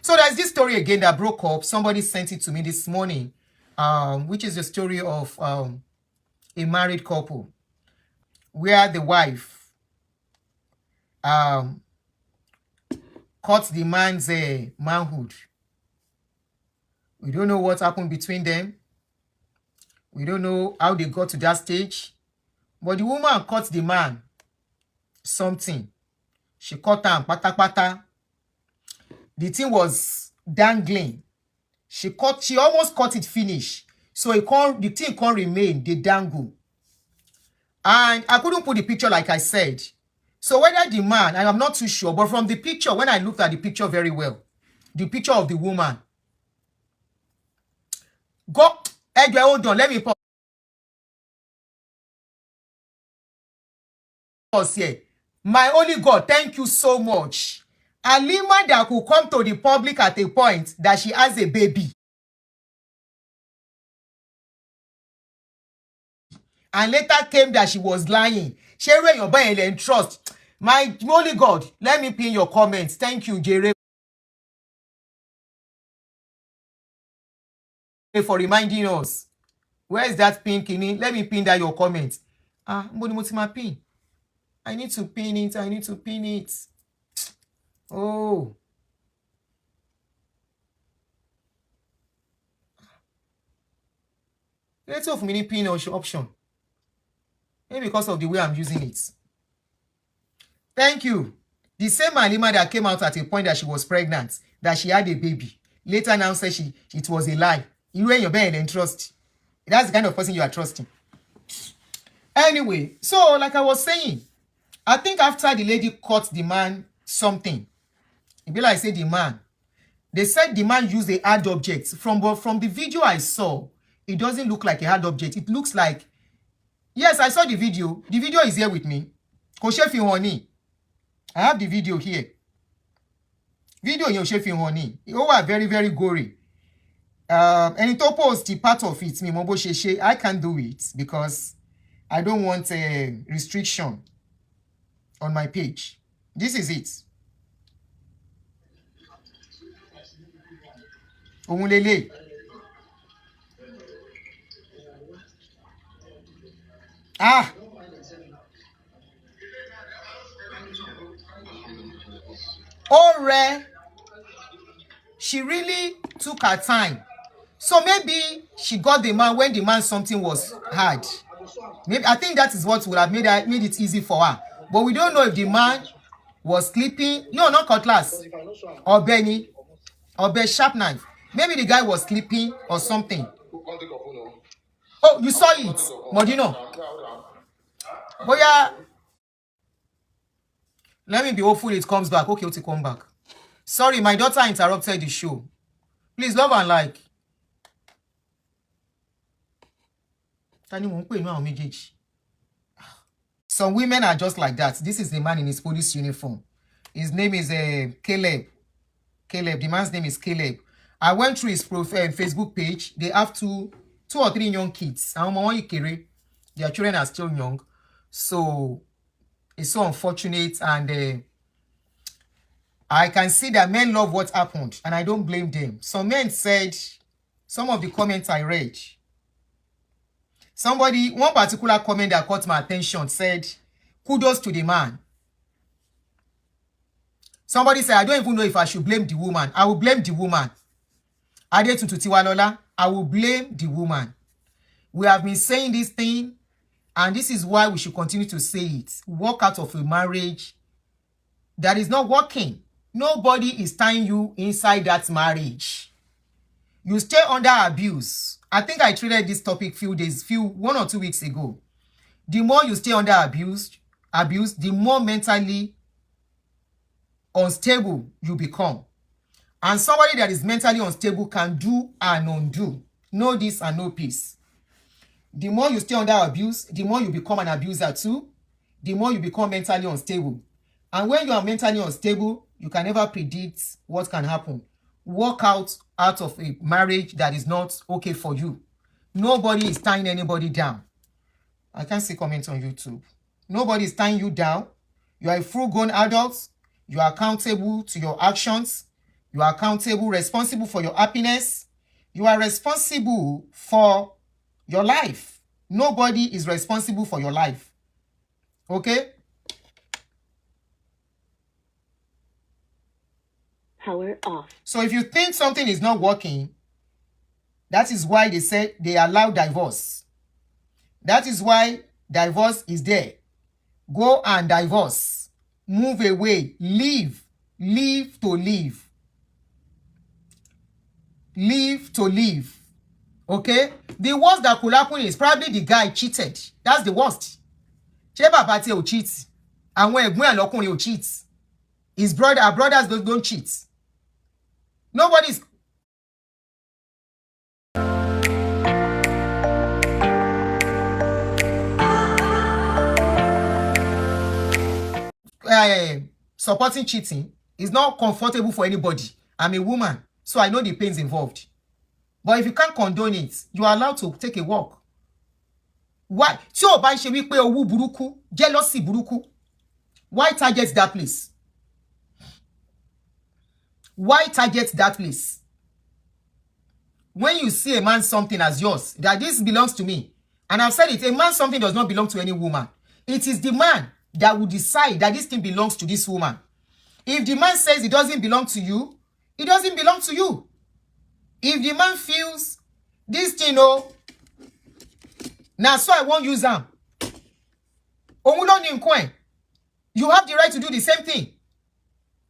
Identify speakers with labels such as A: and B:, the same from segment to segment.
A: So there's this story again that broke up. Somebody sent it to me this morning, which is the story of a married couple where the wife caught the man's manhood. We don't know what happened between them. We don't know how they got to that stage. But the woman caught the man something. She caught him, pata pata. The thing was dangling. She almost caught it finish. So the thing can't remain, they dangle. And I couldn't put the picture like I said. So whether the man, I am not too sure, but from the picture, when I looked at the picture very well, the picture of the woman. Go, Edward, hold on, let me pause here. My only God, thank you so much. A woman that could come to the public at a point that she has a baby. And later came that she was lying. Share your buying and trust. My only God, let me pin your comments. Thank you, Jerry, for reminding us. Where is that pin, Kini? Let me pin that your comment. My pin. I need to pin it. I need to pin it. Oh. Let's off mini pin option. Maybe because of the way I'm using it. Thank you. The same Halima that came out at a point that she was pregnant, that she had a baby, later now said it was a lie. You and your bed and trust. That's the kind of person you are trusting. Anyway, so like I was saying, I think after the lady caught the man something, it be like say the man. They said the man used a hard object. From the video I saw, it doesn't look like a hard object. It looks like, yes, I saw the video. The video is here with me. I have the video here. Video in Shefi Honey. It was very, very gory. And it opposed the part of it. I can't do it because I don't want a restriction on my page. This is it. Omulele. Ore. She really took her time. So maybe she got the man when the man something was hard. Maybe I think that is what would have made it easy for her. But we don't know if the man was sleeping. No, not cutlass. Or Benny. Or a sharp knife. Maybe the guy was sleeping or something. Oh, you saw it, Modino. But yeah, let me be hopeful it comes back. Okay, it'll come back. Sorry, my daughter interrupted the show. Please love and like. Some women are just like that. This is the man in his police uniform. His name is Caleb. Caleb. The man's name is Caleb. I went through his Facebook page. They have two or three young kids. Their children are still young. So it's so unfortunate. And I can see that men love what happened. And I don't blame them. Some men said, some of the comments I read, one particular comment that caught my attention said, kudos to the man. Somebody said, I don't even know if I should blame the woman. I will blame the woman. Adetututiwalola, I will blame the woman. We have been saying this thing, and this is why we should continue to say it. Walk out of a marriage that is not working. Nobody is tying you inside that marriage. You stay under abuse. I think I treated this topic 1 or 2 weeks ago. The more you stay under abuse, the more mentally unstable you become. And somebody that is mentally unstable can do and undo. Know this and know peace. The more you stay under abuse, the more you become an abuser too. The more you become mentally unstable. And when you are mentally unstable, you can never predict what can happen. Walk out of a marriage that is not okay for you. Nobody is tying anybody down. I can't see comments on YouTube. Nobody is tying you down. You are a full-grown adult. You are accountable to your actions. You are accountable, responsible for your happiness. You are responsible for your life. Nobody is responsible for your life. Okay?
B: Power off.
A: So if you think something is not working, that is why they say they allow divorce. That is why divorce is there. Go and divorce. Move away. Leave. Leave to live. Live to live. Okay? The worst that could happen is probably the guy cheated. That's the worst. Ṣé bàbá tí ò cheat. Àwọn ẹ̀gbọ́n ẹ̀ lọ́kùnrin ò cheat. His brother, our brothers don't cheat. Nobody's supporting cheating. Is not comfortable for anybody. I'm a woman, so I know the pains involved. But if you can't condone it, you are allowed to take a walk. Why? Tí o bá ń ṣe wípé owú burúkú, jealousy burúkú. Why target that place? Why target that place? When you see a man something as yours, that this belongs to me, and I've said it, a man something does not belong to any woman. It is the man that will decide that this thing belongs to this woman. If the man says it doesn't belong to you, it doesn't belong to you. If the man feels this thing, oh, now so I won't use them. You have the right to do the same thing.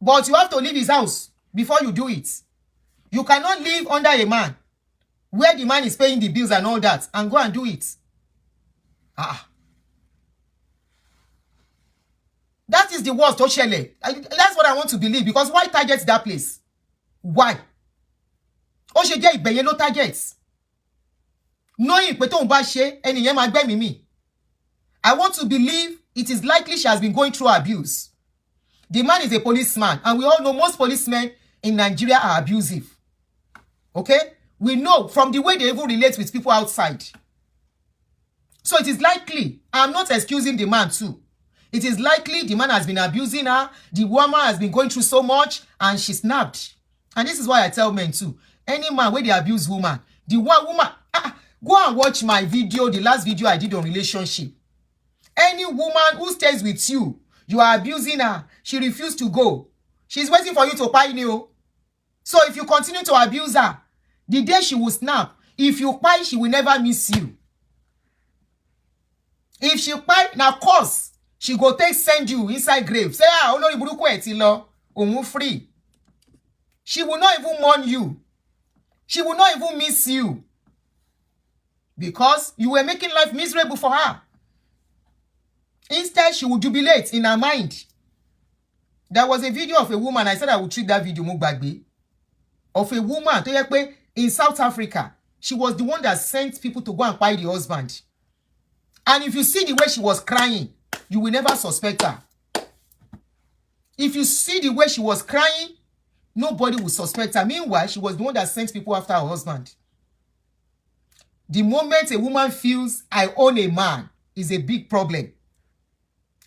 A: But you have to leave his house before you do it. You cannot live under a man where the man is paying the bills and all that and go and do it. That is the worst, Oshele. That's what I want to believe, because why target that place? Why? Oshele Ibeye no targets. Knowing pé tóun bá ṣe ẹnìyẹn máa gbẹ́mìí mì. I want to believe it is likely she has been going through abuse. The man is a policeman, and we all know most policemen in Nigeria are abusive. Okay? We know from the way they even relate with people outside. So it is likely, I'm not excusing the man too. It is likely the man has been abusing her, the woman has been going through so much, and she snapped. And this is why I tell men too, any man where they abuse woman, the one woman, go and watch my video, the last video I did on relationship. Any woman who stays with you, you are abusing her, she refused to go. She's waiting for you to pay you. So if you continue to abuse her, the day she will snap, if you pay, she will never miss you. If she pay, now course, she go send you inside grave. Say, Olori buruku ẹ ti lọ, òun free. She will not even mourn you. She will not even miss you. Because you were making life miserable for her. Instead, she will jubilate in her mind. There was a video of a woman, I said I would treat that video mugbagbe, of a woman in South Africa. She was the one that sent people to go and buy the husband. And if you see the way she was crying, you will never suspect her. If you see the way she was crying, nobody will suspect her. Meanwhile, she was the one that sent people after her husband. The moment a woman feels, I own a man, is a big problem.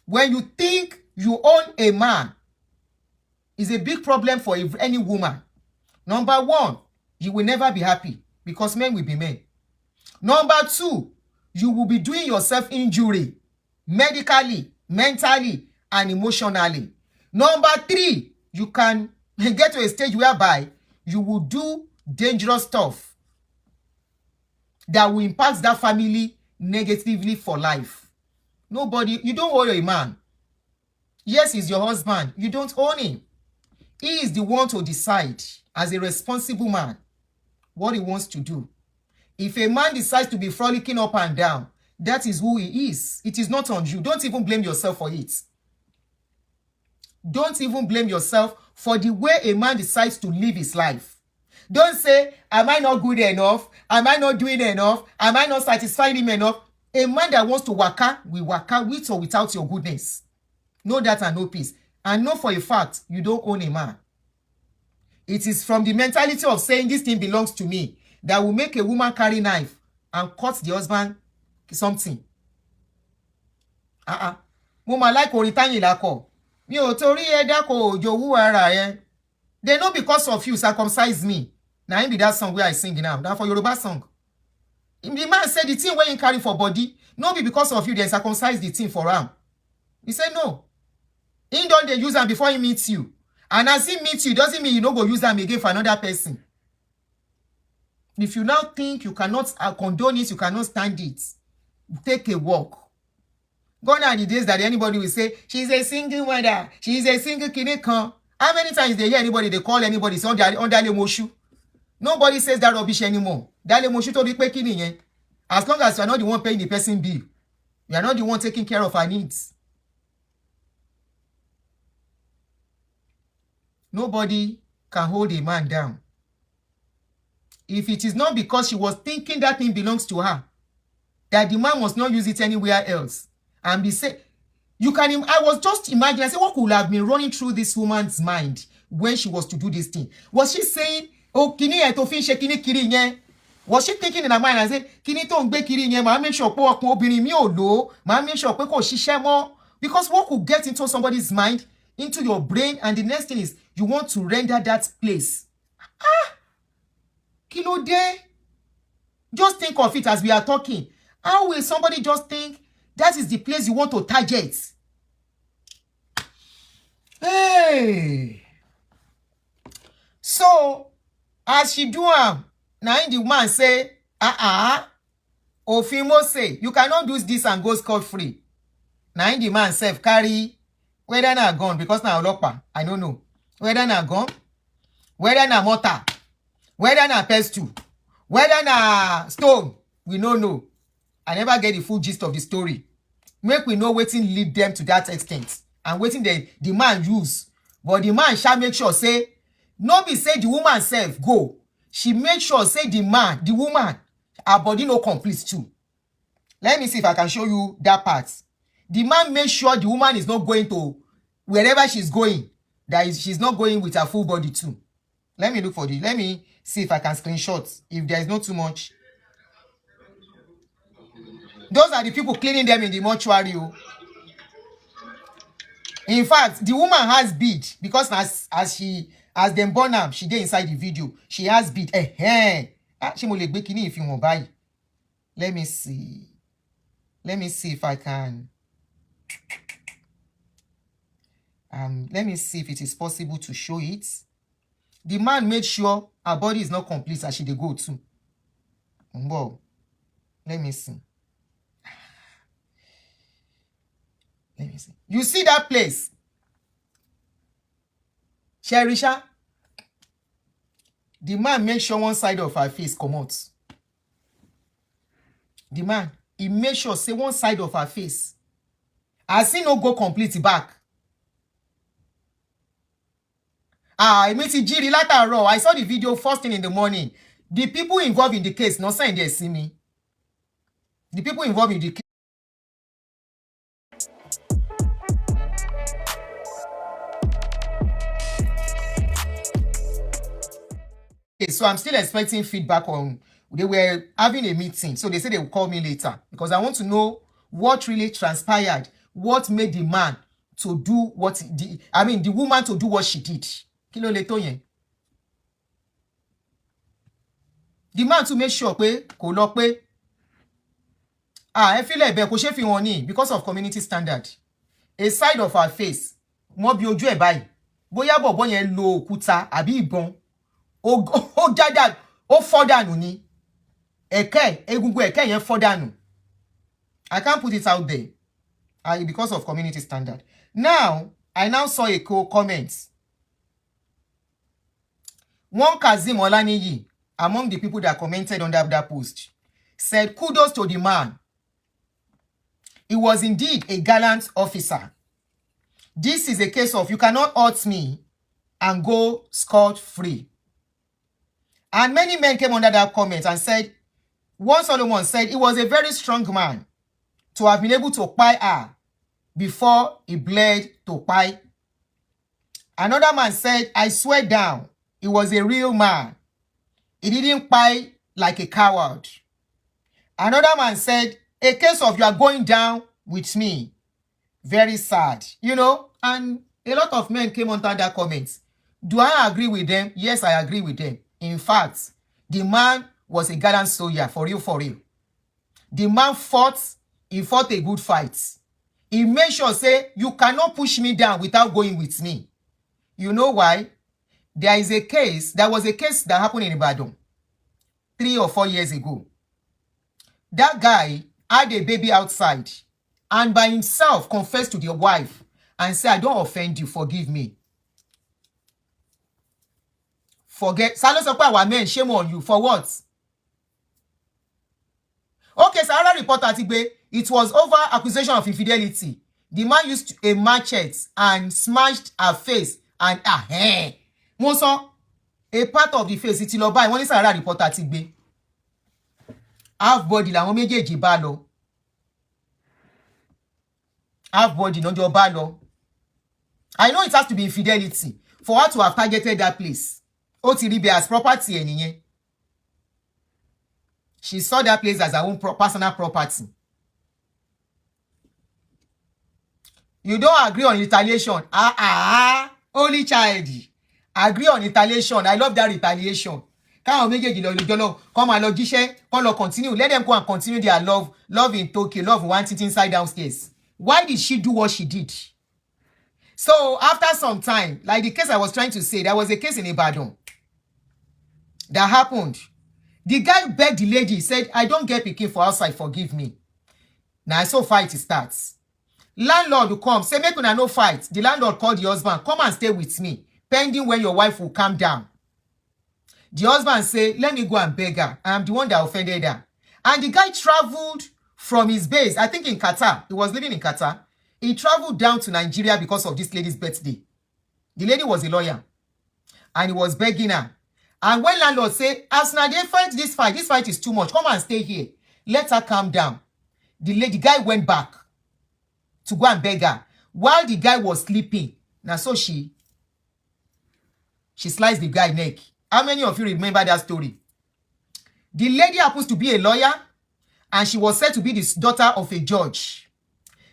A: When you think you own a man, is a big problem for any woman. Number one, you will never be happy because men will be men. Number two, you will be doing yourself injury medically, mentally, and emotionally. Number three, you can get to a stage whereby you will do dangerous stuff that will impact that family negatively for life. Nobody, you don't own a man. Yes, he's your husband. You don't own him. He is the one to decide as a responsible man what he wants to do. If a man decides to be frolicking up and down, that is who he is. It is not on you. Don't even blame yourself for it. Don't even blame yourself for the way a man decides to live his life. Don't say, am I not good enough? Am I not doing enough? Am I not satisfying him enough? A man that wants to waka will waka with or without your goodness. Know that and know peace. And know for a fact, you don't own a man. It is from the mentality of saying this thing belongs to me that will make a woman carry knife and cut the husband something. Mo ma like orin Tányin Lákọ̀. Mi ò torí ẹ dákọ̀ òjò wú ara ẹ. They know because of you circumcise me. Now be that song where I sing now. That for Yoruba song. The man said the thing where you carry for body, no be because of you, they circumcise the thing for him. He said no. He don't they use them before he meets you. And as he meets you, doesn't mean you don't go use them again for another person. If you now think you cannot condone it, you cannot stand it, take a walk. Gone are the days that anybody will say, she's a single mother, she's a single kinekan. How many times they hear anybody, they call anybody, it's under Moshu? Nobody says that rubbish anymore. That Moshu to be paying. As long as you are not the one paying the person bill, you are not the one taking care of her needs. Nobody can hold a man down. If it is not because she was thinking that thing belongs to her, that the man must not use it anywhere else, and be say, you can. I was just imagining. I said, what could have been running through this woman's mind when she was to do this thing? Was she saying, "Oh, kini to fin she kini kiri yen"? Was she thinking in her mind and say, "Kini to ngbe kiri yen, ma make sure pe okun obìnrin mi o lo, ma make sure pe ko ṣiṣẹ́ mọ́"? Because what could get into somebody's mind, into your brain, and the next thing is you want to render that place. Kilo de. Just think of it as we are talking. How will somebody just think that is the place you want to target? Hey. So, as she do now the man say, Ofimo say, you cannot do this and go scot-free. Now the man self carry, whether na gone, because na olopa, I don't know. Whether na gone, whether na mortar, whether na pestle, whether na stone, we don't know. I never get the full gist of the story. Make we know wetin lead them to that extent. And wetin the man use. But the man shall make sure say, no be say the woman self go. She make sure say the woman, her body no complete too. Let me see if I can show you that part. The man make sure the woman is not going to wherever she's going, she's not going with her full body too. Let me look for let me see if I can screenshot if there is not too much. Those are the people cleaning them in the mortuary. In fact, the woman has bead because as them born her, she did inside the video. She has bead. She mo le gbe kini if you want buy. Let me see. Let me see if I can. Let me see if it is possible to show it. The man made sure her body is not complete as she dey go too. Well, let me see. Let me see. You see that place? Cherisha? The man made sure one side of her face come out. The man, he made sure say one side of her face. As he no go complete back. I mean, I saw the video first thing in the morning. The people involved in the case, not saying they see me. The people involved in the case. So I'm still expecting feedback on, they were having a meeting. So they said they will call me later because I want to know what really transpired. What made the man to do what, the woman to do what she did. Kilo leto yen. The man to make sure pe kò lọ pé ẹ feel be kò ṣe fi wọ́n ní because of community standard. A side of her face mo bí ojú ẹ̀ báyìí. Bóyá bobo yẹn lo òkúta àbí ìbọn. Ó jada ó fọ́ dànù ni. Egungun ẹ̀kẹ́ yẹn fọ́ dànù. I can't put it out there. Because of community standard. Now, I now saw a comment. One Kazim Olaniyi, among the people that commented under that post, said, kudos to the man. He was indeed a gallant officer. This is a case of you cannot hurt me and go scot-free. And many men came under that comment and said, one Solomon said, he was a very strong man to have been able to pie her before he bled to pie. Another man said, I swear down, he was a real man. He didn't pie like a coward. Another man said, a case of you are going down with me. Very sad. You know, and a lot of men came under that comment. Do I agree with them? Yes, I agree with them. In fact, the man was a gallant soldier, for real, for real. The man fought, he fought a good fight. He made sure, say, you cannot push me down without going with me. You know why? There was a case that happened in Ibadan 3 or 4 years ago. That guy had a baby outside and by himself confessed to the wife and said, I don't offend you, forgive me. Forget. Silence of power, men, shame on you. For what? Okay, Sarah reporter Tigbe, it was over accusation of infidelity. The man used a machete and smashed her face and her hair. Monso, a part of the face, it's lo by one Sarah reporter Tigbe. Half body la wọ́n méjèèjì bá lọ. Half body no jo bá lọ. I know it has to be infidelity for her to have targeted that place. Ó ti rí bí as property ẹ̀ nìyẹn. She saw that place as her own personal property. You don't agree on retaliation. Only child. Agree on retaliation. I love that retaliation. Káwọn méjèèjì lọ lọ́jọ́ lọ, kọ́ máa lọ jíṣẹ́, kọ́ lọ continue. Let them go and continue their love. Love in Tokyo, love wanting inside downstairs. Why did she do what she did? So after some time, like the case I was trying to say, there was a case in Ibadan that happened. The guy begged the lady, said, I don't get pikin for outside, forgive me. Now so fight starts. Landlord will come, say, make una no fight. The landlord called the husband, come and stay with me, pending when your wife will calm down. The husband say, let me go and beg her. I am the one that offended her. And the guy traveled from his base, I think in Qatar. He was living in Qatar. He traveled down to Nigeria because of this lady's birthday. The lady was a lawyer. And he was begging her. And when landlord say, as now they fight this fight is too much. Come and stay here. Let her calm down. The guy went back to go and beg her. While the guy was sleeping, now so she sliced the guy's neck. How many of you remember that story? The lady happens to be a lawyer, and she was said to be the daughter of a judge.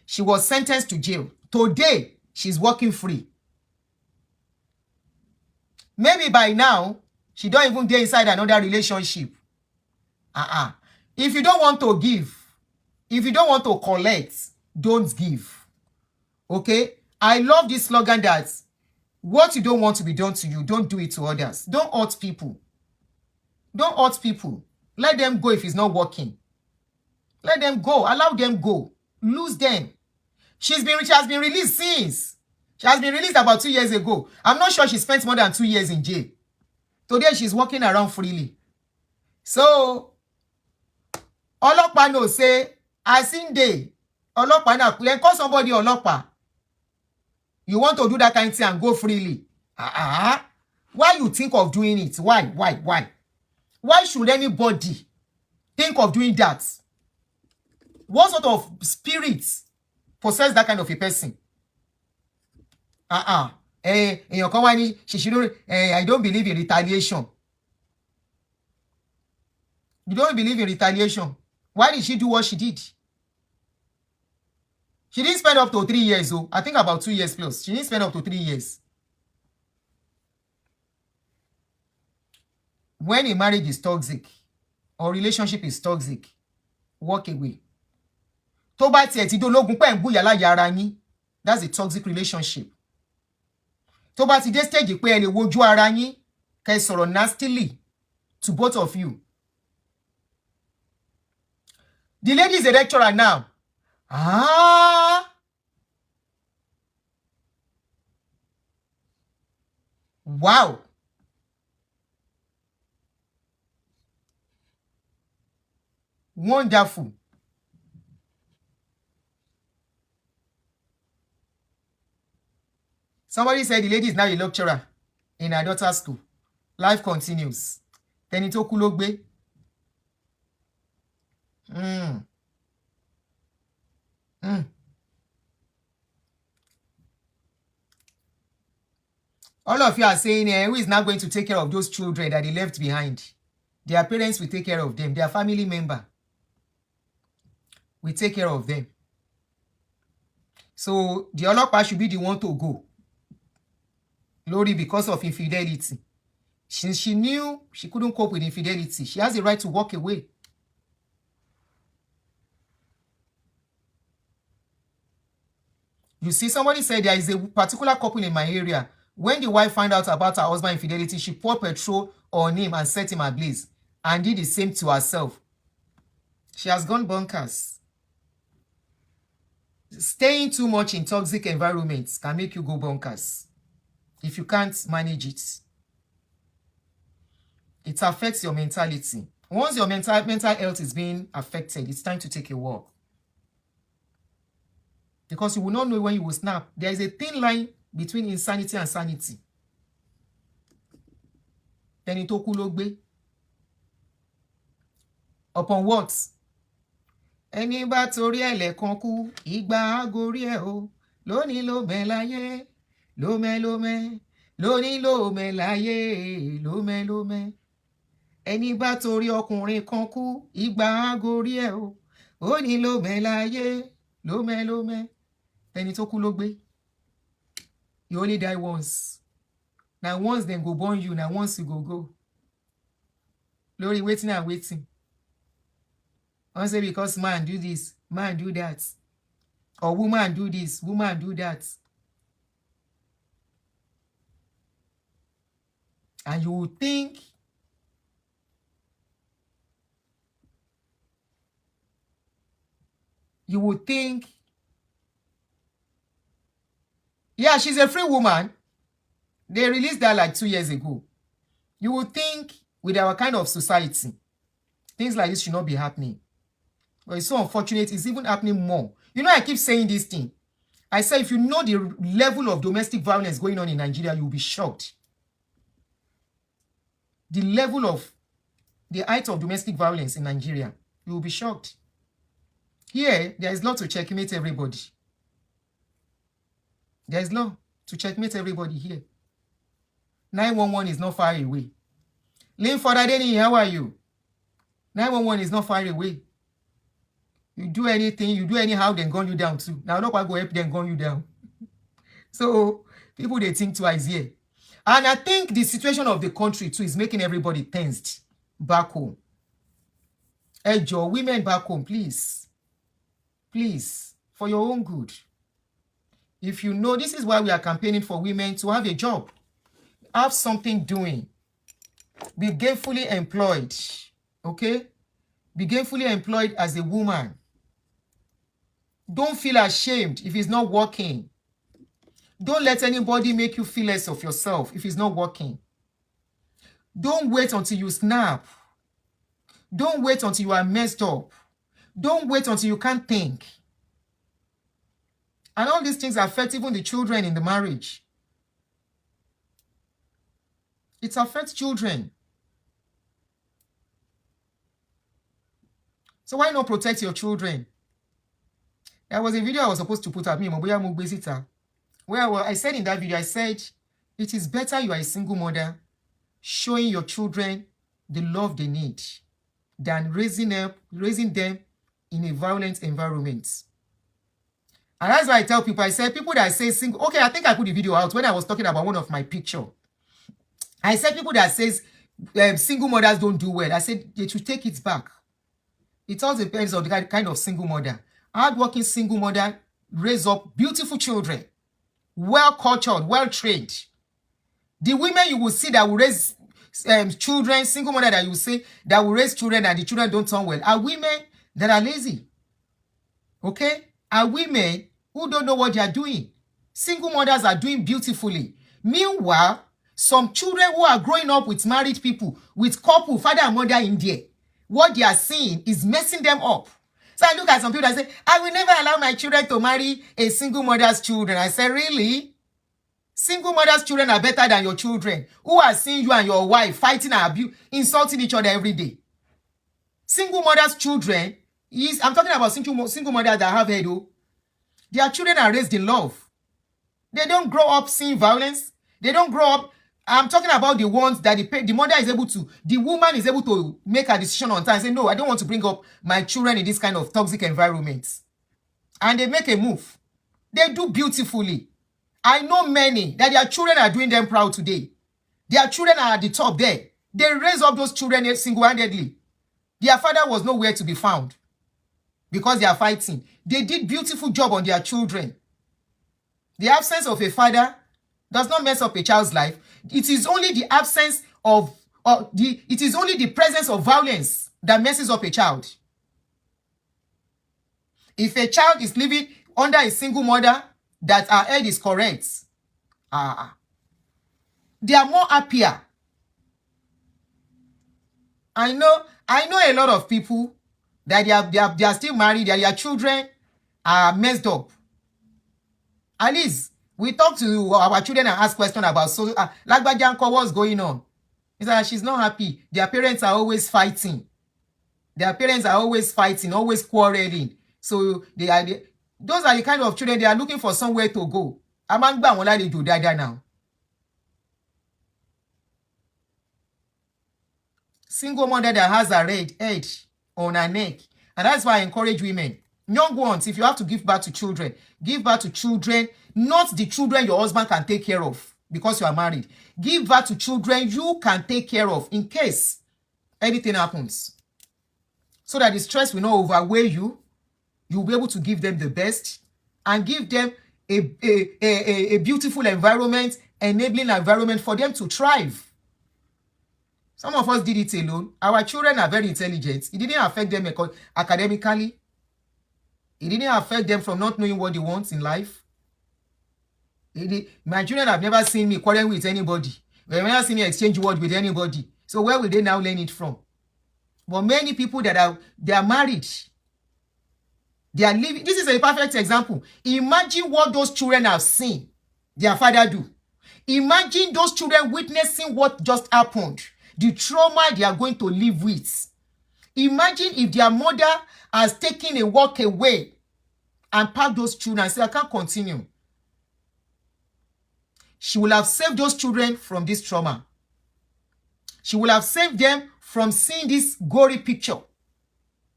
A: She was sentenced to jail. Today, she's walking free. Maybe by now, she don't even get inside another relationship. If you don't want to give, if you don't want to collect, don't give. Okay? I love this slogan that what you don't want to be done to you, don't do it to others. Don't hurt people. Don't hurt people. Let them go if it's not working. Let them go. Allow them go. Lose them. She has been released since. She has been released about 2 years ago. I'm not sure she spent more than 2 years in jail. Today, she's walking around freely. So, Ọlọ́pàá no say, as in day, Ọlọ́pàá na then call somebody Ọlọ́pàá. You want to do that kind of thing and go freely. Why you think of doing it? Why? Why should anybody think of doing that? What sort of spirit possess that kind of a person? In your company, she shouldn't. I don't believe in retaliation. You don't believe in retaliation. Why did she do what she did? She didn't spend up to 3 years, though. I think about 2 years plus. She didn't spend up to 3 years. When a marriage is toxic or relationship is toxic, walk away. Tó bá tiẹ̀ ti dológun pé ń bú yàlá yàrá yín, that's a toxic relationship. Tó bá ti dé stage pé ẹ lè wojú ara yín, kẹ́ sọ̀rọ̀ nastily to both of you. The lady is a lecturer now. Wow. Wonderful. Somebody said the lady is now a lecturer in her daughter's school. Life continues. Tẹni tó kú ló gbé. All of you are saying, who is now going to take care of those children that they left behind? Their parents will take care of them. Their family member will take care of them. So the Ọlọ́pàá should be the one to go. Lori, because of infidelity. Since she knew she couldn't cope with infidelity, she has the right to walk away. You see, somebody said there is a particular couple in my area. When the wife found out about her husband's infidelity, she poured petrol on him and set him ablaze and did the same to herself. She has gone bonkers. Staying too much in toxic environments can make you go bonkers if you can't manage it. It affects your mentality. Once your mental health is being affected, it's time to take a walk. Because you will not know when you will snap. There is a thin line between insanity and sanity. Ẹni tó kú ló gbé. Upon what? Ẹni bá torí ẹlẹ́kan kú, ìgbà agorí ẹ̀ o. Lóní ló mẹ́ láyé, lómẹ́ lómẹ́. Lóní ló mẹ́ láyé, lómẹ́ lómẹ́. Ẹni bá torí ọkùnrin kan kú, ìgbà agorí ẹ̀ o. Óní ló mẹ́ láyé, lómẹ́ lómẹ́. Ẹni tó kú ló gbé. You only die once. Now once them go born you, now once you go. Lori, waiting and waiting. I say because man do this, man do that. Or woman do this, woman do that. And you would think yeah, she's a free woman. They released that like 2 years ago. You would think with our kind of society, things like this should not be happening. But it's so unfortunate, it's even happening more. You know, I keep saying this thing. I say if you know the level of domestic violence going on in Nigeria, you'll be shocked. The level of the height of domestic violence in Nigeria, you'll be shocked. Here, there is law to checkmate everybody. There is law to checkmate everybody here. 911 is not far away. Lynn Fodadeni, how are you? 911 is not far away. You do anything, you do anyhow, then gun you down too. Now, not quite go help them gun you down. So, people, they think twice here. And I think the situation of the country too is making everybody tensed back home. Hey, Joe, women back home, please. Please, for your own good. If you know, this is why we are campaigning for women to have a job. Have something doing. Be gainfully employed. Okay? Be gainfully employed as a woman. Don't feel ashamed if it's not working. Don't let anybody make you feel less of yourself if it's not working. Don't wait until you snap. Don't wait until you are messed up. Don't wait until you can't think. And all these things affect even the children in the marriage. It affects children. So why not protect your children? There was a video I was supposed to put up, where I said in that video, I said, it is better you are a single mother showing your children the love they need than raising them in a violent environment. And that's why I tell people, I said, people that say single, okay, I think I put the video out when I was talking about one of my picture. I said people that says single mothers don't do well. I said they should take it back. It all depends on the kind of single mother. Hardworking single mother raise up beautiful children, well-cultured, well-trained. The women you will see that will raise children, single mother that you will say that will raise children and the children don't turn well, are women that are lazy. Okay? Are women who don't know what they are doing. Single mothers are doing beautifully. Meanwhile, some children who are growing up with married people, with couple, father and mother in there, what they are seeing is messing them up. So I look at some people that say, I will never allow my children to marry a single mother's children. I say, really? Single mother's children are better than your children who are seeing you and your wife fighting and insulting each other every day. Single mother's children, I'm talking about single mothers that have head. Their children are raised in love. They don't grow up seeing violence. They don't grow up. I'm talking about the ones that the mother is able to, the woman is able to make a decision on time and say, no, I don't want to bring up my children in this kind of toxic environment. And they make a move. They do beautifully. I know many that their children are doing them proud today. Their children are at the top there. They raise up those children single-handedly. Their father was nowhere to be found because they are fighting. They did beautiful job on their children. The absence of a father does not mess up a child's life. It is only the absence of, it is only the presence of violence that messes up a child. If a child is living under a single mother that her head is correct, they are more happier. I know a lot of people that they are still married, that their children are messed up. At least we talk to our children and ask questions about Lagbajanko, what's going on? He said she's not happy. Their parents are always fighting. Always quarreling. So those are the kind of children they are looking for somewhere to go. Amangba won like they do that now. Single mother that has a red edge on her neck. And that's why I encourage women. Young ones, if you have to give birth to children, not the children your husband can take care of because you are married. Give birth to children you can take care of in case anything happens. So that the stress will not overweigh you. You'll be able to give them the best and give them a beautiful environment, enabling environment for them to thrive. Some of us did it alone. Our children are very intelligent. It didn't affect them academically. It didn't affect them from not knowing what they want in life. My children have never seen me quarrel with anybody. They've never seen me exchange words with anybody. So where will they now learn it from? But many people they are married. They are living. This is a perfect example. Imagine what those children have seen their father do. Imagine those children witnessing what just happened. The trauma they are going to live with. Imagine if their mother has taken a walk away and packed those children and said, I can't continue. She will have saved those children from this trauma. She will have saved them from seeing this gory picture.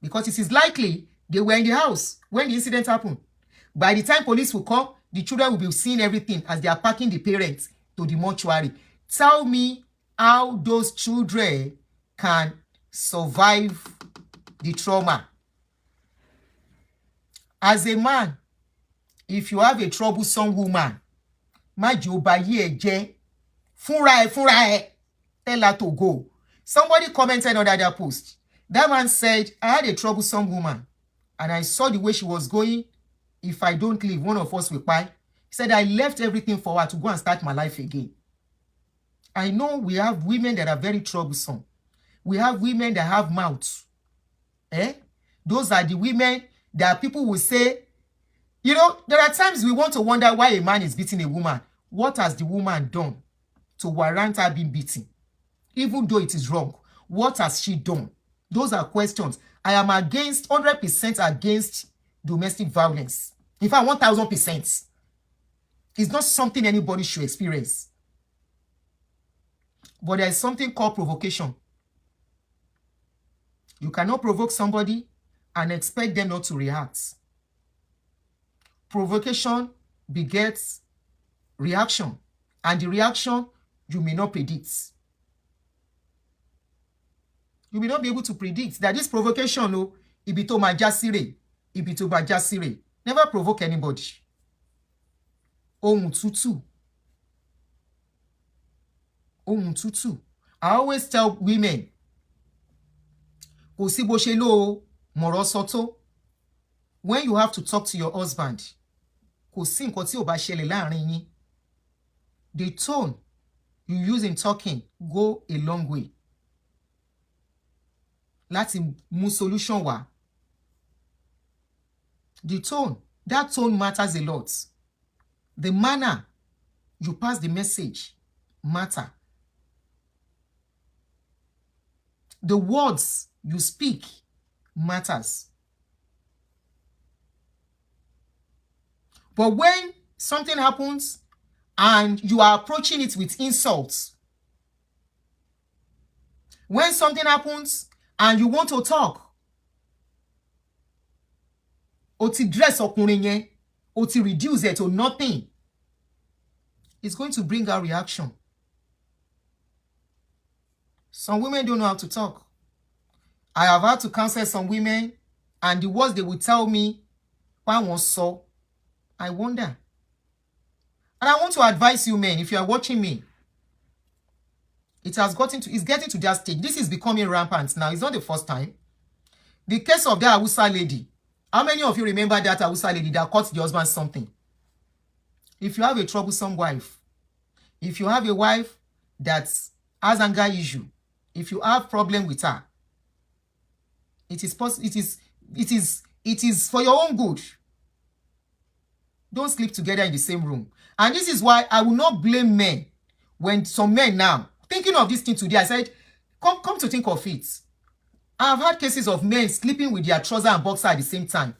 A: Because it is likely they were in the house when the incident happened. By the time police will come, the children will be seeing everything as they are packing the parents to the mortuary. Tell me how those children can survive the trauma. As a man, if you have a troublesome woman, tell her to go. Somebody commented on that post. That man said, I had a troublesome woman and I saw the way she was going. If I don't leave, one of us will buy. He said, I left everything for her to go and start my life again. I know we have women that are very troublesome. We have women that have mouths. Those are the women that people will say, you know, there are times we want to wonder why a man is beating a woman. What has the woman done to warrant her being beaten? Even though it is wrong, what has she done? Those are questions. I am against, 100% against domestic violence. In fact, 1000%. It's not something anybody should experience. But there is something called provocation. You cannot provoke somebody and expect them not to react. Provocation begets reaction. And the reaction, you may not predict. You may not be able to predict that this provocation, ibito majasire, ibito majasire. Never provoke anybody. Ohun tutu. Ohun tutu. I always tell women, kò sí bó ṣe lò mọ̀rọ̀ sọ́tọ̀. When you have to talk to your husband, kò sí nǹkan tí ò bá ṣẹlẹ̀ láàrin yín. The tone you use in talking go a long way. Láti mú solution wá. The tone, that tone matters a lot. The manner you pass the message matter. The words you speak matters. But when something happens and you are approaching it with insults, when something happens and you want to talk, o ti dress ọkùnrin yẹn, o ti reduce it to nothing. It's going to bring out reaction. Some women don't know how to talk. I have had to counsel some women, and the words they will tell me, why was so? I wonder. And I want to advise you men, if you are watching me, it's getting to that stage. This is becoming rampant now. It's not the first time. The case of that Hausa lady. How many of you remember that Hausa lady that caught the husband something? If you have a troublesome wife, if you have a wife that has anger issue, if you have problem with her, it is for your own good. Don't sleep together in the same room. And this is why I will not blame men. When some men now, thinking of this thing today, I said, come to think of it. I've had cases of men sleeping with their trouser and boxer at the same time.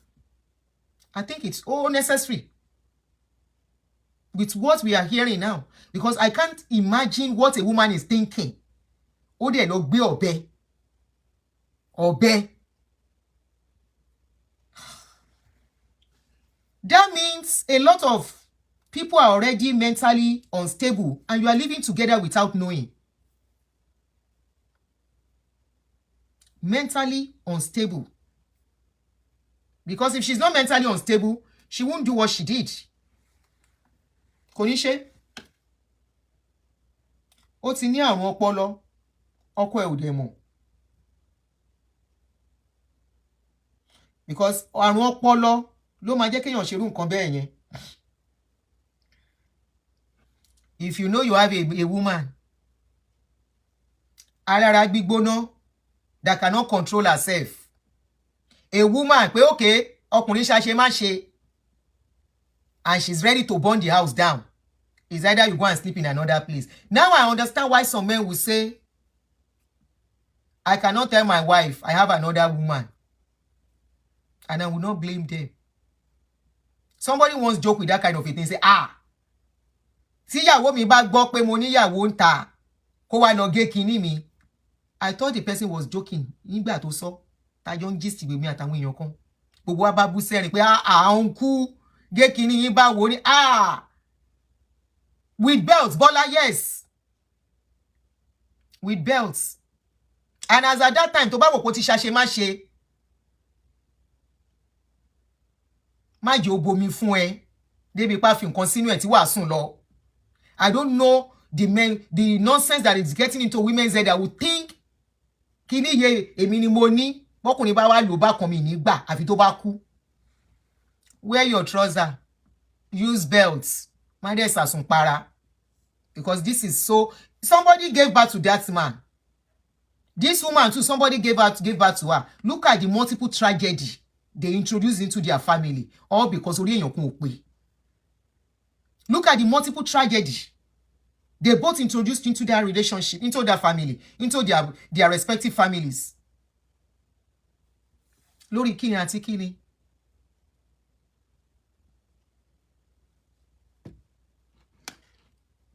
A: I think it's all necessary with what we are hearing now. Because I can't imagine what a woman is thinking. Oh, they no be obey. Obey. That means a lot of people are already mentally unstable and you are living together without knowing. Mentally unstable. Because if she's not mentally unstable, she won't do what she did. Konishe? Ó ti ní àrùn ọpọlọ, ọkọ ẹ̀ ò dẹ̀ mọ̀. Because àrùn ọpọlọ ló máa jẹ́ kéèyàn ṣerú nǹkan bẹ́ẹ̀ yẹn. If you know you have a woman, alára gbígbóná, that cannot control herself. A woman, pé okay, ọkùnrin ṣàṣe má ṣe, and she's ready to burn the house down. It's either you go and sleep in another place. Now I understand why some men will say, I cannot tell my wife I have another woman. And I will not blame them. Somebody once joked with that kind of a thing, say, tíyàwó mi bá gbọ́ pé mo níyàwó ń ta, kó wá lọ gé kinní mi. I thought the person was joking. Nígbà tó sọ, tájọ́ ń gist with me àtàwọn èèyàn kan. Gbogbo wa bá bú sẹ́rìn pé uncle, gé kinní yín báwo ni? With belts, Gbola, yes. With belts. And as at that time, tó bá wò kó ti ṣàṣe má ṣe, má jẹ́ ó bomi fún ẹ, débi pa fi nǹkan sínú ẹ̀ tí wàá sùn lọ. I don't know the nonsense that is getting into women's head that would think, kíní ye èmi ni mo ní, bọ́kùnrin bá wá lò bá kan mi nígbà àfi tó bá kú. Wear your trouser. Use belts. Má dẹ̀ sàsùn para. Because this is so... Somebody gave birth to that man. This woman too, somebody gave birth to her. Look at the multiple tragedy they introduced into their family. All because orí èèyàn kan ò pé. Look at the multiple tragedy they both introduced into their relationship, into their family, into their respective families. Lórí kíni àti kíni.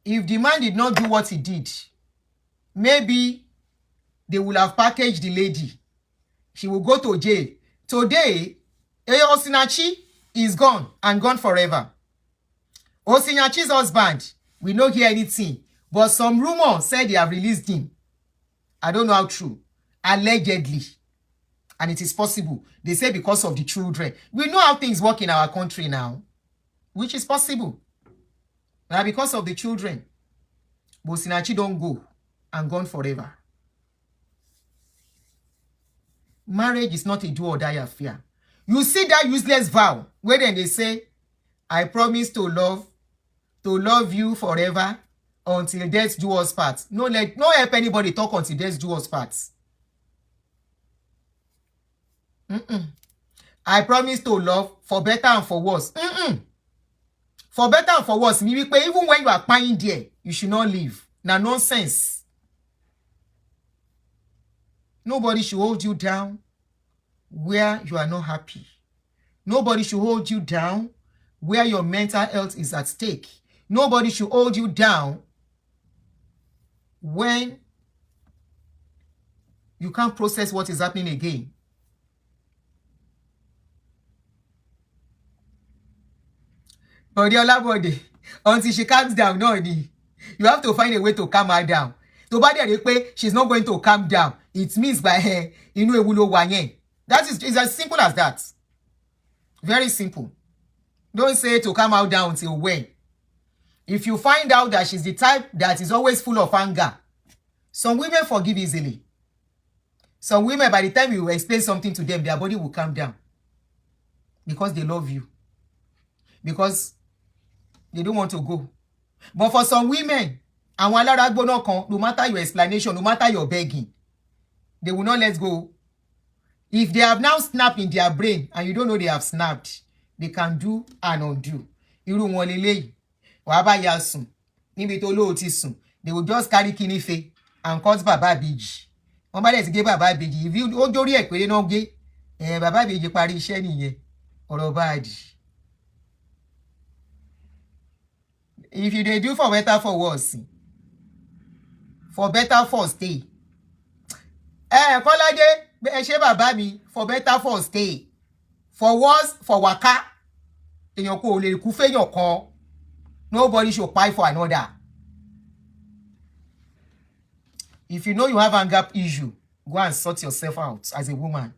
A: If the man did not do what he did, maybe they will have packaged the lady. She will go to jail. Today, Osinachi is gone and gone forever. Osinachi's husband, we don't hear anything. But some rumor said they have released him. I don't know how true. Allegedly. And it is possible. They say because of the children. We know how things work in our country now. Which is possible. Now because of the children. But Osinachi don't go and gone forever. Marriage is not a do or die affair. You see that useless vow where then they say, I promise to love you forever until death do us part. No help anybody talk until death do us part. I promise to love for better and for worse. For better and for worse, even when you are crying there, you should not leave. Now nonsense. Nobody should hold you down where you are not happy. Nobody should hold you down where your mental health is at stake. Nobody should hold you down when you can't process what is happening again. Body Olabode, until she calms down. No, you have to find a way to calm her down. To bá dẹ̀ rí pé she's not going to calm down, it means by her inú ewu ló wà yẹn. That is, it's as simple as that. Very simple. Don't say to calm her down till when. If you find out that she's the type that is always full of anger, some women forgive easily. Some women, by the time you explain something to them, their body will calm down. Because they love you. Because they don't want to go. But for some women, àwọn alára gbóná kan, no matter your explanation, no matter your begging, they will not let go. If they have now snapped in their brain and you don't know they have snapped, they can do and undo. Irú wọn leléyìí. Wàá bá ya sùn. Níbi tó lóò ti sùn. They will just carry kinife and cut bàbá ìbejì. Wọ́n bá dẹ̀ ti gé bàbá ìbejì. If you ó dórí ẹ̀ péré náà gé, bàbá ìbejì parí iṣẹ́ nìyẹn. Ọ̀rọ̀ báàdì. If you dey do for better for worse, for better for stay. Kọ́ládé, ẹ ṣé bàbá mi, for better for stay. For worse, for waka. Èèyàn kò lè kú fẹ́yàn kan. Nobody should pay for another. If you know you have anger issue, go and sort yourself out as a woman.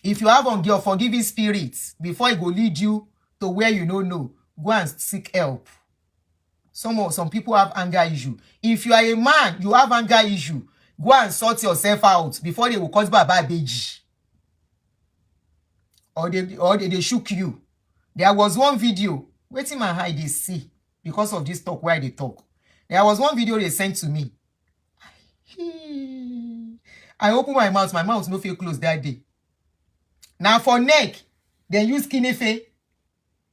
A: If you have unforgiving spirits, before it go lead you to where you don't know, go and seek help. Some people have anger issue. If you are a man, you have anger issue, go and sort yourself out before they will cause baba beji. Or they shook you. There was one video, waiting my eye they see because of this talk where they talk. There was one video they sent to me. I open my mouth no feel close that day. Now for neck, they use kinife.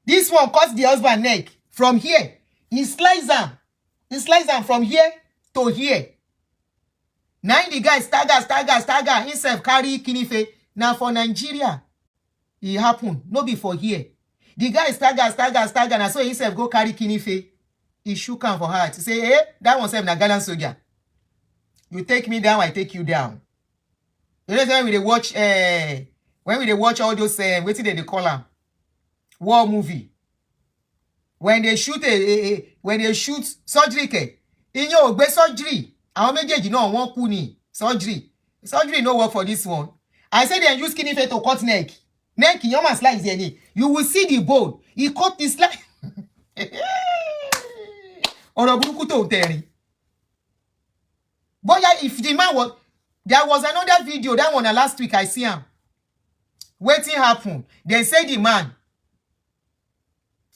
A: This one cuts the husband neck from here. He slices them from here to here. Now the guy stagger, himself carry kinife. Now for Nigeria, it happened. No be for here. The guy stagger, and so himself go carry kinife. He shook him for heart. He say, hey, that one self na gallant soldier. You take me down, I take you down. You know when we watch all those what they call them? War movie. When they shoot surgery ke, in your be surgery. Àwọn méjèèjì náà wọ́n kú ni surgery. Surgery no work for this one. I say they use kinife to cut neck. Neck in your man slice there. You will see the bone. He cut this slice. Ọ̀rọ̀ burúkú tó tẹ̀rín. But yeah, if the man was, there was another video, that one last week I see him. Waiting happen. They say the man,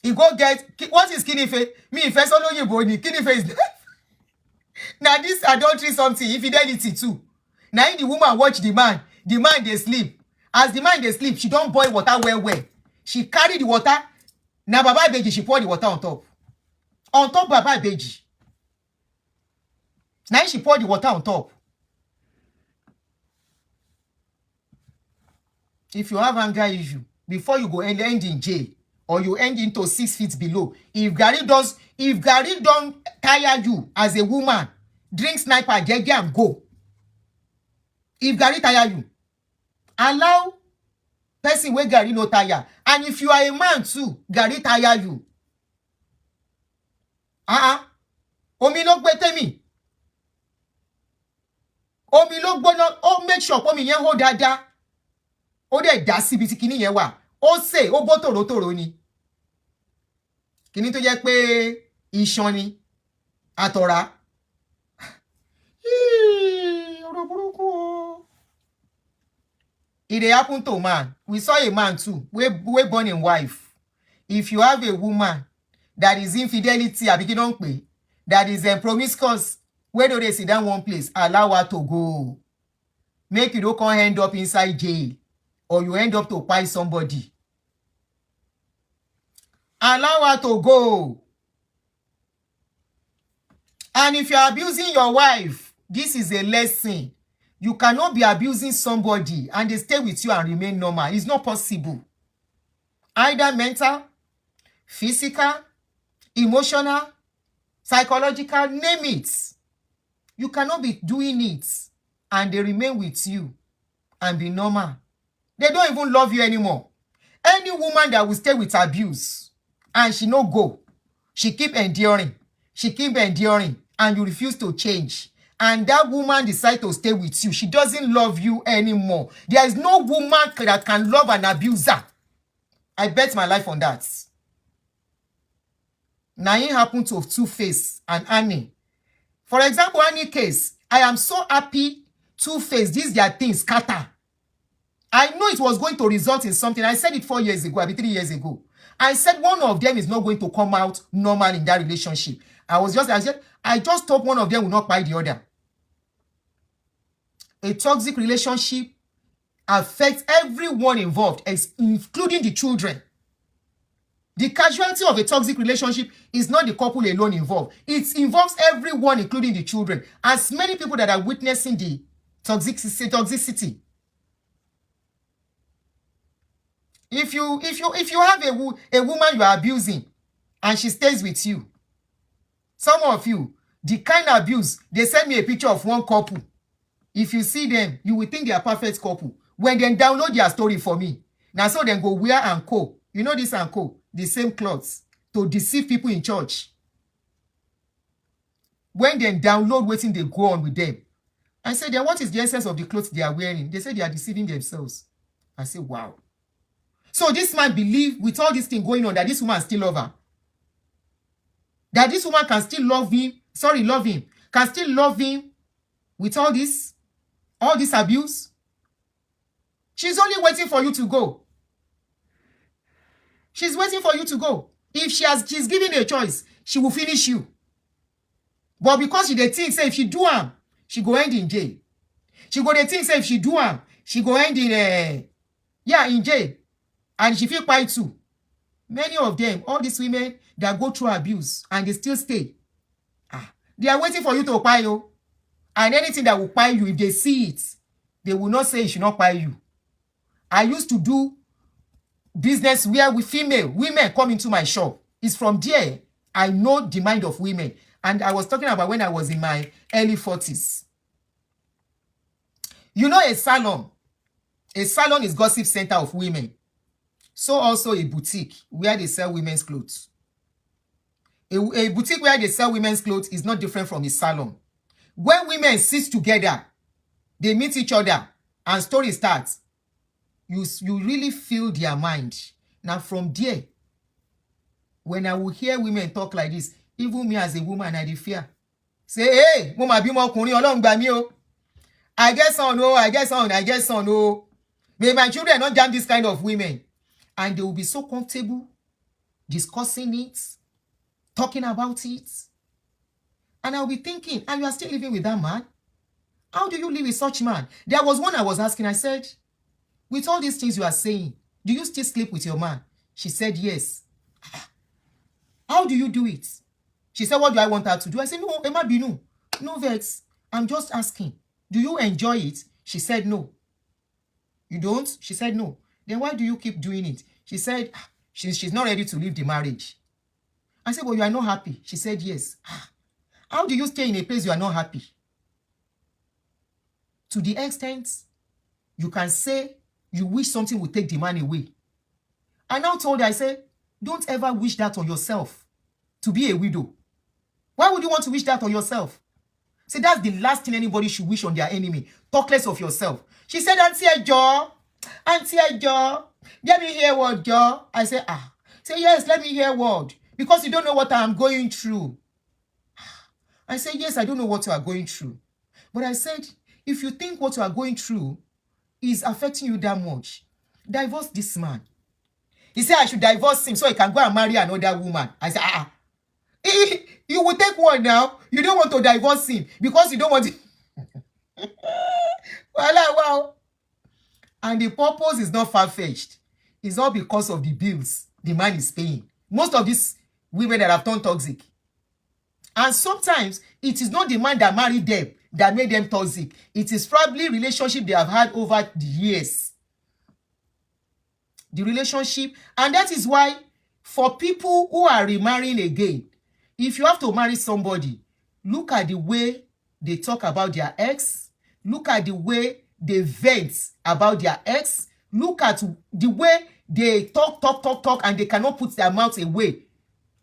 A: he go get, what is kinife? Me, first all you body, kinife is now this adultery something, infidelity too. Now the woman watch the man they sleep. As the man they sleep, she don't boil water well. She carry the water. Now baba beji, she pour the water on top. On top baba beji. Now she pour the water on top. If you have anger issue, before you go end in jail, or you end into 6 feet below, if Gary don't tire you as a woman, drink sniper, jeje and go. If Gary tire you, allow person where Gary no tire. And if you are a man too, Gary tire you. Omi ló gbé tèmi. Omi ló gbóná, ó make sure omi yẹn hó dáadáa. Ó dẹ̀ dá síbi tí kíní yẹn wà. Ó sè, ó bó tòrótòró ni. Kíní tó jẹ́ pé iṣan ni. Àtọ̀rá. Ọ̀rọ̀ burúkú o. It dey happen to man. We saw a man too. We born a wife. If you have a woman that is infidelity, that is promiscuous, where do they sit down one place? Allow her to go. Make you don't come end up inside jail. Or you end up to buy somebody. Allow her to go. And if you are abusing your wife, this is a lesson. You cannot be abusing somebody and they stay with you and remain normal. It's not possible. Either mental, physical, emotional, psychological, name it. You cannot be doing it and they remain with you and be normal. They don't even love you anymore. Any woman that will stay with abuse and she no go, She keep enduring. She keep enduring. And you refuse to change. And that woman decides to stay with you. She doesn't love you anymore. There is no woman that can love an abuser. I bet my life on that. Now it happened to Two-Face and Annie. For example, Annie case, I am so happy Two-Face, these their things scatter. I know it was going to result in something. I said it 4 years ago, maybe 3 years ago. I said one of them is not going to come out normal in that relationship. I just hope one of them will not buy the other. A toxic relationship affects everyone involved, including the children. The casualty of a toxic relationship is not the couple alone involved. It involves everyone, including the children. As many people that are witnessing the toxicity. If you have a woman you are abusing and she stays with you, some of you, the kind of abuse, they send me a picture of one couple. If you see them, you will think they are perfect couple. When they download their story for me, now so then go wear and co. You know this and co, the same clothes to deceive people in church. When they download waiting, they go on with them. I said, then what is the essence of the clothes they are wearing? They say they are deceiving themselves. I say, wow. So this man believe with all this thing going on that this woman still love her. That this woman can still love him, can still love him with all this abuse. She's only waiting for you to go. She's waiting for you to go. If she's given a choice, she will finish you. But because she dey think say if she do am, she go end in jail. She go dey think say if she do am, she go end in in jail. And she feel quiet too. Many of them, all these women that go through abuse and they still stay. They are waiting for you to buy you. And anything that will buy you, if they see it, they will not say it should not buy you. I used to do business where women come into my shop. It's from there I know the mind of women. And I was talking about when I was in my early 40s. You know, a salon is gossip center of women. So also a boutique where they sell women's clothes. A boutique where they sell women's clothes is not different from a salon. When women sit together, they meet each other and story starts. You really feel their mind. Now from there, when I will hear women talk like this, even me as a woman, I fear. Say, hey, mama be more kuni along by me. I guess on, oh. May my children not jam this kind of women. And they will be so comfortable discussing it, talking about it. And I'll be thinking, and you are still living with that man? How do you live with such man? There was one I was asking, I said, with all these things you are saying, do you still sleep with your man? She said, yes. How do you do it? She said, what do I want her to do? I said, no, Emma Binu. No vex. I'm just asking. Do you enjoy it? She said, no. You don't? She said, no. Then why do you keep doing it? She said, she's not ready to leave the marriage. I said, well, you are not happy. She said, yes. How do you stay in a place you are not happy? To the extent you can say you wish something would take the man away. I now told her, I said, don't ever wish that on yourself, to be a widow. Why would you want to wish that on yourself? See, that's the last thing anybody should wish on their enemy. Talk less of yourself. She said, Aunty Ejo, let me hear word, Jo. I said, Say, yes, let me hear word. Because you don't know what I'm going through. I said, yes, I don't know what you are going through. But I said, if you think what you are going through is affecting you that much, divorce this man. He said I should divorce him so he can go and marry another woman. I said, you will take one now. You don't want to divorce him because you don't want to. Wow. And the purpose is not far-fetched. It's all because of the bills the man is paying. Most of these women that have turned toxic. And sometimes it is not the man that married them that made them toxic. It is probably relationship they have had over the years. The relationship. And that is why for people who are remarrying again, if you have to marry somebody, look at the way they talk about their ex. Look at the way they vent about their ex. Look at the way they talk, and they cannot put their mouth away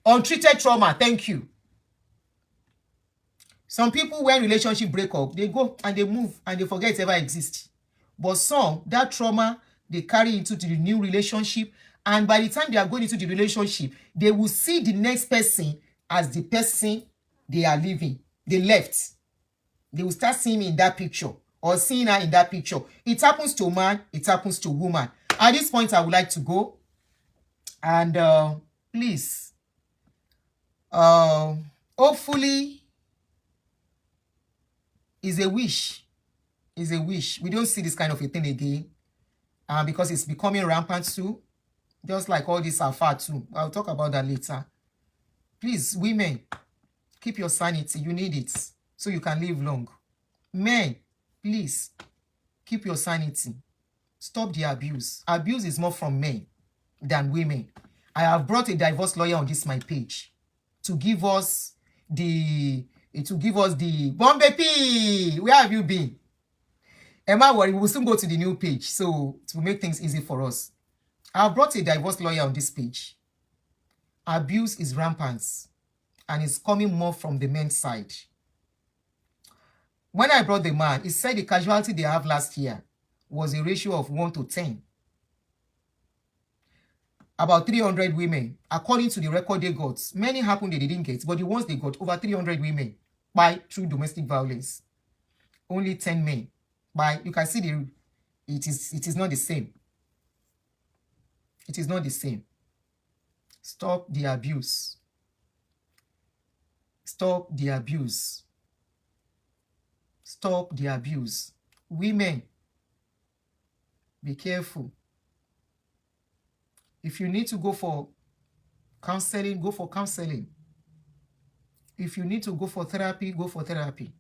A: Untreated trauma, thank you. Some people, when relationship break up, they go and they move and they forget it ever exists. But some, that trauma, they carry into the new relationship. And by the time they are going into the relationship, they will see the next person as the person they are leaving. They left. They will start seeing me in that picture or seeing her in that picture. It happens to man, it happens to woman. At this point, I would like to go. And please, hopefully, is a wish. Is a wish. We don't see this kind of a thing again. Because it's becoming rampant too. Just like all this alpha too. I'll talk about that later. Please, women, keep your sanity. You need it so you can live long. Men, please, keep your sanity. Stop the abuse. Abuse is more from men than women. I have brought a divorce lawyer on this my page to give us the Bombay P. Where have you been? Emma, worry, we will soon go to the new page. So to make things easy for us, I've brought a divorce lawyer on this page. Abuse is rampant and it's coming more from the men's side. When I brought the man, he said the casualty they have last year was a ratio of 1 to 10. About 300 women, according to the record they got. Many happened they didn't get, but the ones they got, over 300 women by through domestic violence. Only 10 men. By, you can see it is not the same. It is not the same. Stop the abuse. Stop the abuse. Stop the abuse. Women, be careful. If you need to go for counseling, go for counseling. If you need to go for therapy, go for therapy.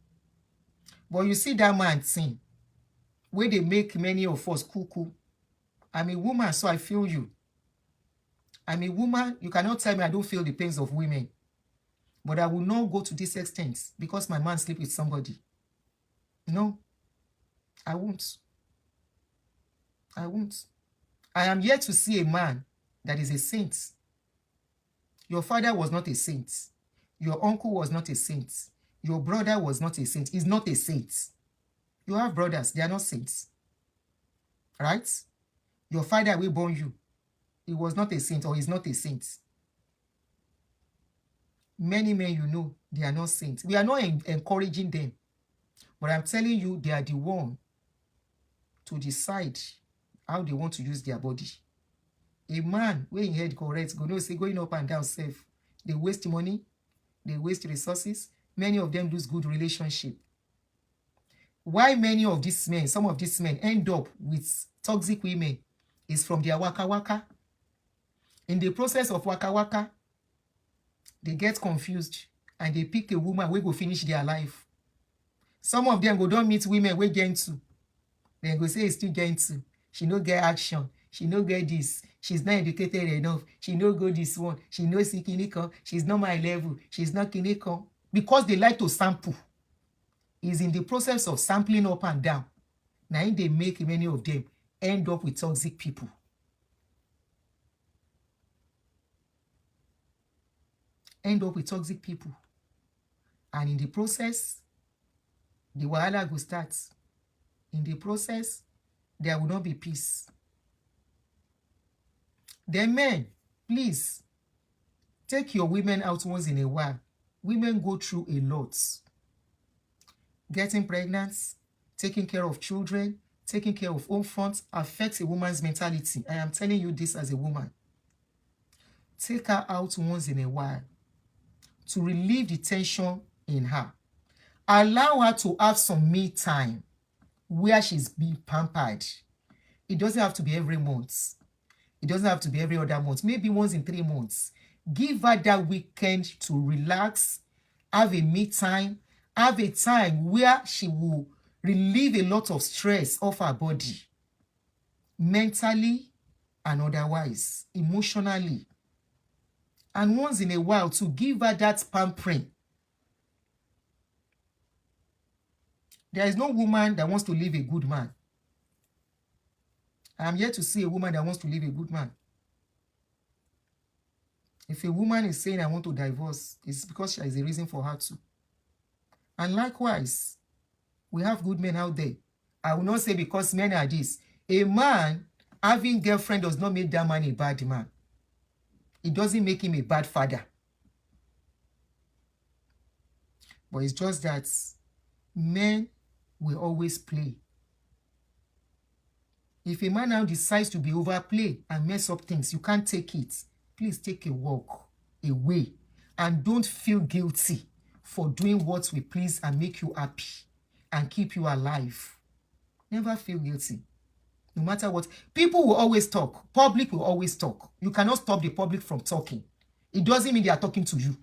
A: But you see that man thing, where they make many of us cuckoo. I'm a woman, so I feel you. I'm a woman. You cannot tell me I don't feel the pains of women. But I will not go to this extent because my man sleep with somebody. No, I won't. I won't. I am yet to see a man that is a saint. Your father was not a saint. Your uncle was not a saint. Your brother was not a saint. He's not a saint. You have brothers, they are not saints. Right? Your father will born you. He was not a saint or he's not a saint. Many men you know, they are not saints. We are not encouraging them. But I'm telling you, they are the one to decide how they want to use their body. A man, when he head correct, going up and down safe. They waste money, they waste resources. Many of them lose good relationship. Why many of these men, some of these men end up with toxic women is from their waka waka. In the process of waka waka, they get confused and they pick a woman who go finish their life. Some of them go don't meet women we gentle. Then go say it's too gentle. She no get action. She no get this. She's not educated enough. She no go this one. She no see kinikon. She's not my level. She's not kinikon. Because they like to sample. Is in the process of sampling up and down. Now they make many of them end up with toxic people. End up with toxic people. And in the process, the wahala will start. In the process, there will not be peace. Then men, please, take your women out once in a while. Women go through a lot. Getting pregnant, taking care of children, taking care of home front affects a woman's mentality. I am telling you this as a woman. Take her out once in a while to relieve the tension in her. Allow her to have some me time where she's being pampered. It doesn't have to be every month. It doesn't have to be every other month. Maybe once in 3 months. Give her that weekend to relax, have a me time, have a time where she will relieve a lot of stress off her body, mentally and otherwise, emotionally. And once in a while to give her that pampering. There is no woman that wants to leave a good man. I am yet to see a woman that wants to leave a good man. If a woman is saying I want to divorce, it's because there is a reason for her to. And likewise, we have good men out there. I will not say because men are this. A man having girlfriend does not make that man a bad man. It doesn't make him a bad father. But it's just that men will always play. If a man now decides to be overplay and mess up things, you can't take it. Please take a walk away and don't feel guilty for doing what will please and make you happy and keep you alive. Never feel guilty. No matter what. People will always talk. Public will always talk. You cannot stop the public from talking. It doesn't mean they are talking to you.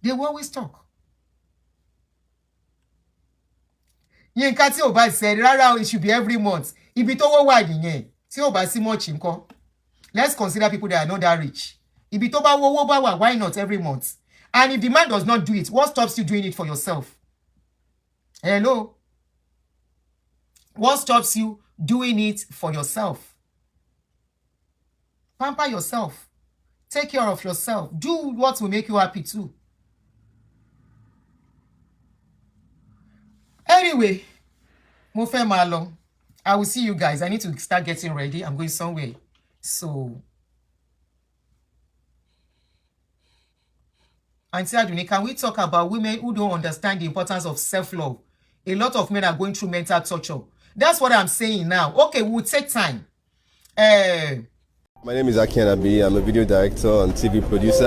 A: They will always talk. Yínká tí ó bá said rárá, it should be every month. Ibi tó wọ́ wà nìyẹn. Tí ó bá sí much ńkọ́. Let's consider people that are not that rich. Ibi tó bá wọ́wọ́ bá wà, why not every month? And if the man does not do it, what stops you doing it for yourself? Hello? What stops you doing it for yourself? Pamper yourself. Take care of yourself. Do what will make you happy too. Anyway, mo fẹ́ máa lọ. I will see you guys. I need to start getting ready. I'm going somewhere. So, Aunty Adunni, can we talk about women who don't understand the importance of self-love? A lot of men are going through mental torture. That's what I'm saying now. Okay, we'll take time.
B: My name is Aunty. I'm a video director and TV producer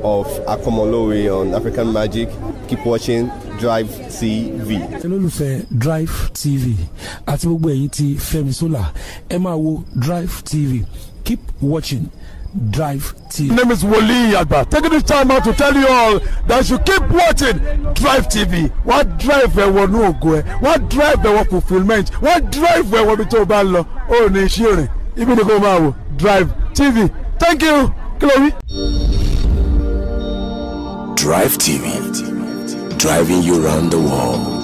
B: of Akomolowe on African Magic. Keep watching Drivetv.
C: olólùfẹ́ Drivetv àti gbogbo ẹ̀yin tí Fẹ́mi Sola ẹ máa wo Drivetv. Keep watching Drivetv.
D: My name is Wole Agba. Taking this time out to tell you all that you keep watching Drivetv. What drive ẹ̀wọ̀ ní ògo ẹ̀? What drive ẹ̀wọ̀ fulfilment? What drive ẹ̀wọ̀ bí tó bá lọ? Ó ní iṣẹ́ rìn. Ibi ni kò máa wò Drivetv. Thank you. Chloe.
E: Drivetv, driving you around the world.